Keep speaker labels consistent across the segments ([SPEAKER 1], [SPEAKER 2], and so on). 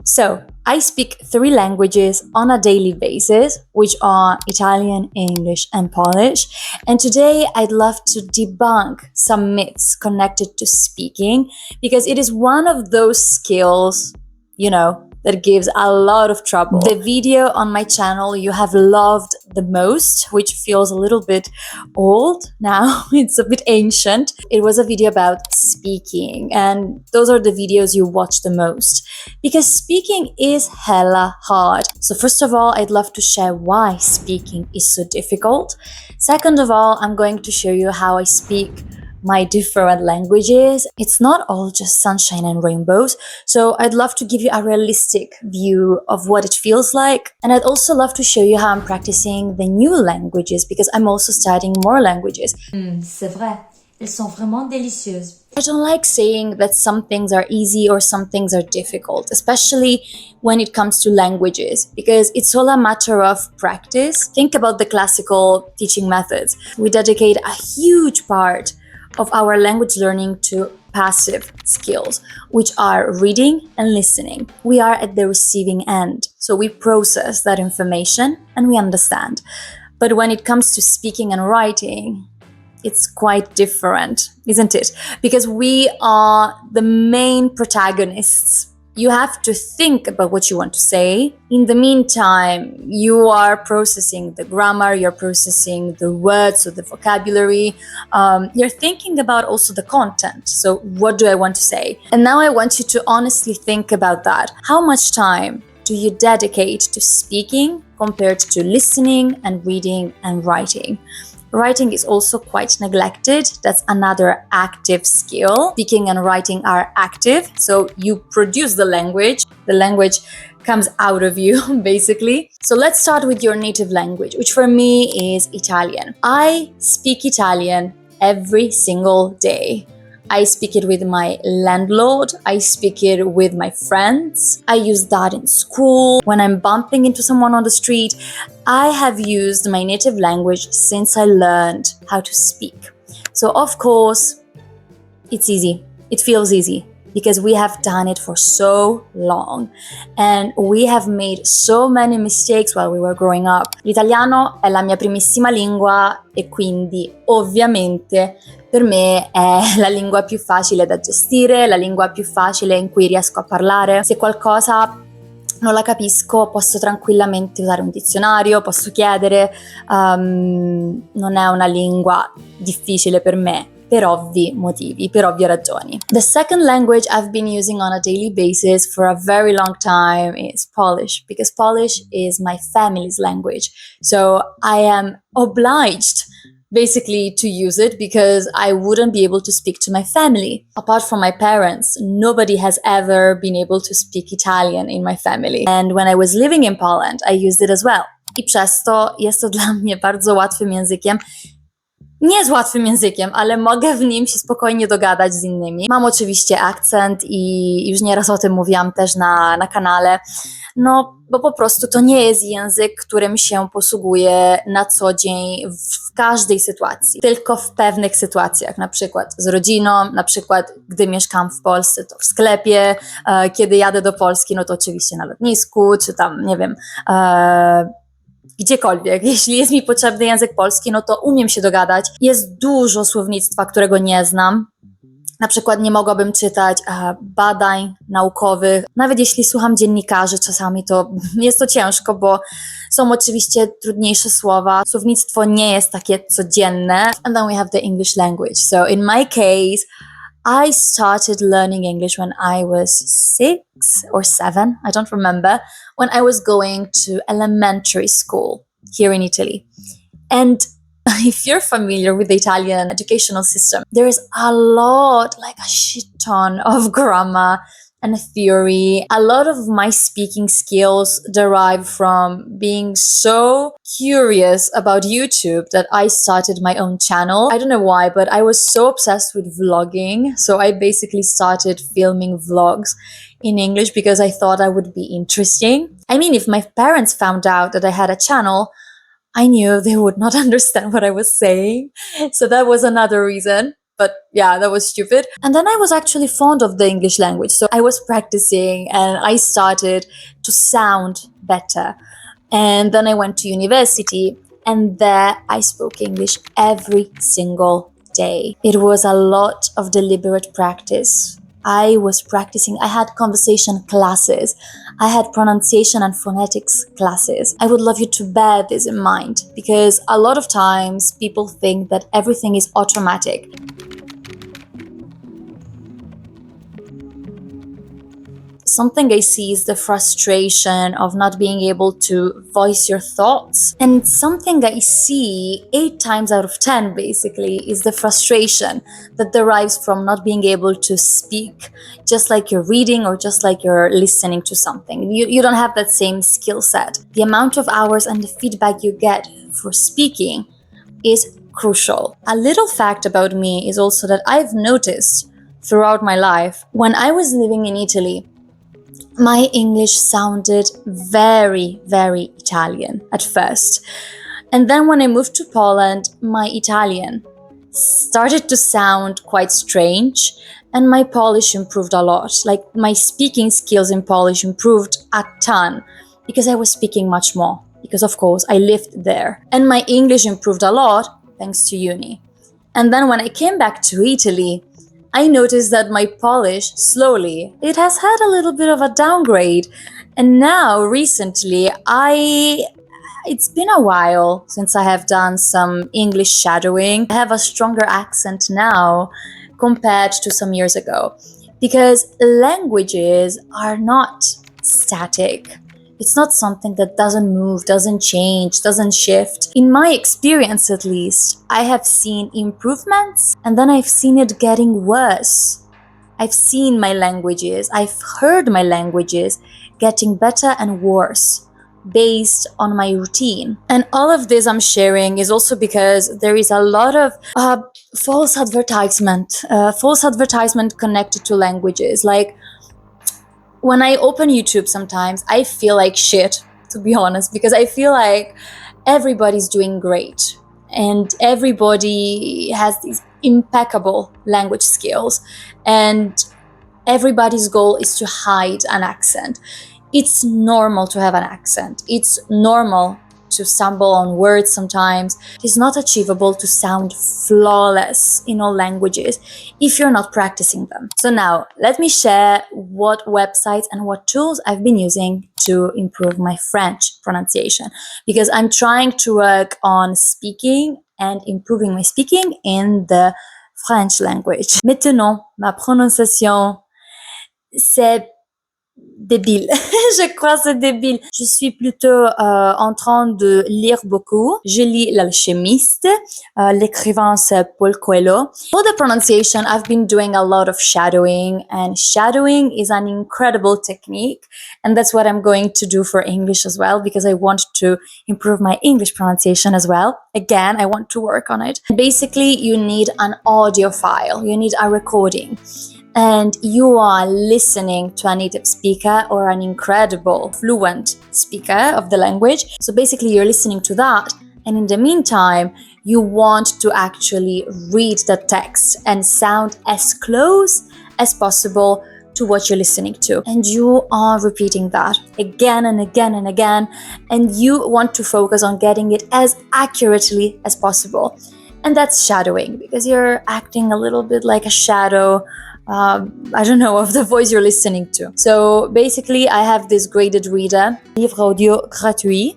[SPEAKER 1] So, I speak 3 languages on a daily basis, which are Italian, English, and Polish. And today I'd love to debunk some myths connected to speaking because it is one of those skills, that gives a lot of trouble. The video on my channel you have loved the most, which feels a little bit old now, it's a bit ancient. It was a video about speaking, and those are the videos you watch the most because speaking is hella hard. So first of all, I'd love to share why speaking is so difficult. Second of all, I'm going to show you how I speak my different languages. It's not all just sunshine and rainbows. So I'd love to give you a realistic view of what it feels like. And I'd also love to show you how I'm practicing the new languages because I'm also studying more languages.
[SPEAKER 2] C'est vrai, elles sont vraiment délicieuses.
[SPEAKER 1] I don't like saying that some things are easy or some things are difficult, especially when it comes to languages, because it's all a matter of practice. Think about the classical teaching methods. We dedicate a huge part of our language learning to passive skills, which are reading and listening. We are at the receiving end, so we process that information and we understand. But when it comes to speaking and writing, it's quite different, isn't it? Because we are the main protagonists. You have to think about what you want to say. In the meantime, you are processing the grammar, you're processing the words, so the vocabulary. You're thinking about also the content. So what do I want to say? And now I want you to honestly think about that. How much time do you dedicate to speaking compared to listening and reading and writing? Writing is also quite neglected. That's another active skill. Speaking and writing are active. So you produce the language comes out of you, basically. So let's start with your native language, which for me is Italian. I speak Italian every single day. I speak it with my landlord. I speak it with my friends. I use that in school. When I'm bumping into someone on the street, I have used my native language since I learned how to speak. So of course, it's easy. It feels easy because we have done it for so long and we have made so many mistakes while we were growing up. L'italiano è la mia primissima lingua e quindi ovviamente per me è la lingua più facile da gestire, la lingua più facile in cui riesco a parlare. Se qualcosa non la capisco, posso tranquillamente usare un dizionario, posso chiedere, non è una lingua difficile per me. Per ovvi motivi, per ovvie ragioni. The second language I've been using on a daily basis for a very long time is Polish, because Polish is my family's language. So I am obliged basically to use it because I wouldn't be able to speak to my family. Apart from my parents, nobody has ever been able to speak Italian in my family. And when I was living in Poland, I used it as well. I przez to jest to dla mnie bardzo łatwym językiem. Nie jest łatwym językiem, ale mogę w nim się spokojnie dogadać z innymi. Mam oczywiście akcent i już nieraz o tym mówiłam też na kanale, bo po prostu to nie jest język, którym się posługuję na co dzień w każdej sytuacji, tylko w pewnych sytuacjach, na przykład z rodziną, na przykład gdy mieszkam w Polsce, to w sklepie, kiedy jadę do Polski, to oczywiście na lotnisku, czy tam, nie wiem, gdziekolwiek. Jeśli jest mi potrzebny język polski, to umiem się dogadać. Jest dużo słownictwa, którego nie znam. Na przykład nie mogłabym czytać badań naukowych. Nawet jeśli słucham dziennikarzy czasami, to jest to ciężko, bo są oczywiście trudniejsze słowa. Słownictwo nie jest takie codzienne. And then we have the English language. So in my case, I started learning English when I was 6 or 7, I don't remember, when I was going to elementary school here in Italy. And if you're familiar with the Italian educational system, there is a lot, like a shit ton of grammar and theory. A lot of my speaking skills derive from being so curious about YouTube that I started my own channel. I don't know why, but I was so obsessed with vlogging. So I basically started filming vlogs in English because I thought I would be interesting. I mean, if my parents found out that I had a channel, I knew they would not understand what I was saying. So that was another reason. But yeah, that was stupid. And then I was actually fond of the English language. So I was practicing and I started to sound better. And then I went to university, and there I spoke English every single day. It was a lot of deliberate practice. I was practicing. I had conversation classes. I had pronunciation and phonetics classes. I would love you to bear this in mind, because a lot of times people think that everything is automatic. Something I see is the frustration of not being able to voice your thoughts. And something I see 8 times out of 10 basically is the frustration that derives from not being able to speak, just like you're reading or just like you're listening to something. You don't have that same skill set. The amount of hours and the feedback you get for speaking is crucial. A little fact about me is also that I've noticed throughout my life, when I was living in Italy, my English sounded very, very Italian at first. And then when I moved to Poland, my Italian started to sound quite strange, and my Polish improved a lot. Like, my speaking skills in Polish improved a ton because I was speaking much more, because of course I lived there. And my English improved a lot thanks to uni. And then when I came back to Italy, I noticed that my Polish, slowly, it has had a little bit of a downgrade. And now, recently, it's been a while since I have done some English shadowing. I have a stronger accent now compared to some years ago, because languages are not static. It's not something that doesn't move, doesn't change, doesn't shift. In my experience, at least, I have seen improvements, and then I've seen it getting worse. I've seen my languages, I've heard my languages getting better and worse based on my routine. And all of this I'm sharing is also because there is a lot of false advertisement connected to languages. Like, when I open YouTube sometimes, I feel like shit, to be honest, because I feel like everybody's doing great and everybody has these impeccable language skills, and everybody's goal is to hide an accent. It's normal to have an accent. It's normal to stumble on words sometimes. It's not achievable to sound flawless in all languages if you're not practicing them. So now, let me share what websites and what tools I've been using to improve my French pronunciation, because I'm trying to work on speaking and improving my speaking in the French language. Maintenant, ma prononciation, c'est débile. Je crois que c'est débile. Je suis plutôt en train de lire beaucoup. Je lis L'Alchimiste. L'écrivain, c'est Paul Coelho. For the pronunciation, I've been doing a lot of shadowing, and shadowing is an incredible technique. And that's what I'm going to do for English as well, because I want to improve my English pronunciation as well. Again, I want to work on it. Basically, you need an audio file. You need a recording. And you are listening to a native speaker or an incredible fluent speaker of the language. So basically you're listening to that, and in the meantime you want to actually read the text and sound as close as possible to what you're listening to. And you are repeating that again and again and again, and you want to focus on getting it as accurately as possible. And that's shadowing, because you're acting a little bit like a shadow, I don't know, of the voice you're listening to. So basically, I have this graded reader, livre audio gratuit.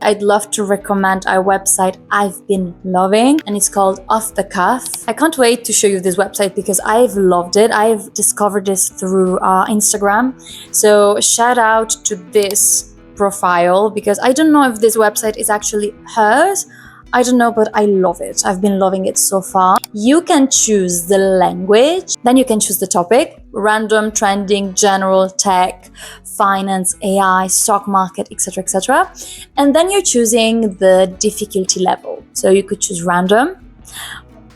[SPEAKER 1] I'd love to recommend a website I've been loving, and it's called Off the Cuff. I can't wait to show you this website because I've loved it. I've discovered this through Instagram. So shout out to this profile, because I don't know if this website is actually hers. I don't know, but I love it. I've been loving it so far. You can choose the language, then you can choose the topic: random, trending, general, tech, finance, AI, stock market, etc., etc. And then you're choosing the difficulty level. So you could choose random,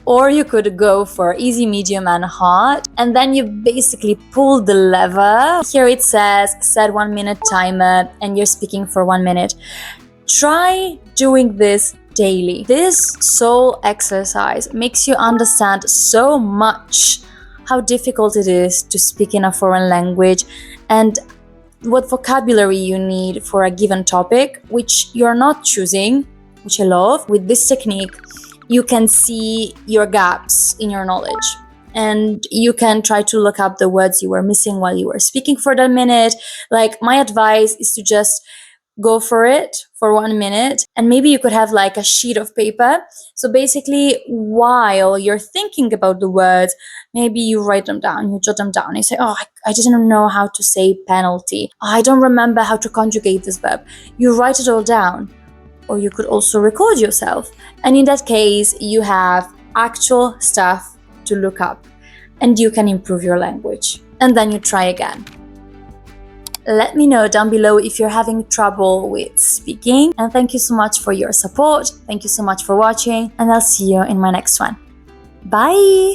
[SPEAKER 1] or you could go for easy, medium, and hard. And then you basically pull the lever. Here it says set 1 minute timer, and you're speaking for 1 minute. Try doing this daily. This sole exercise makes you understand so much how difficult it is to speak in a foreign language and what vocabulary you need for a given topic, which you're not choosing, which I love. With this technique, you can see your gaps in your knowledge. And you can try to look up the words you were missing while you were speaking for that minute. Like, my advice is to just go for it for 1 minute, and maybe you could have like a sheet of paper. So basically, while you're thinking about the words, maybe you write them down, you jot them down. You say, oh, I didn't know how to say penalty. I don't remember how to conjugate this verb. You write it all down. Or you could also record yourself. And in that case, you have actual stuff to look up and you can improve your language. And then you try again. Let me know down below if you're having trouble with speaking. And thank you so much for your support. Thank you so much for watching. And I'll see you in my next one. Bye!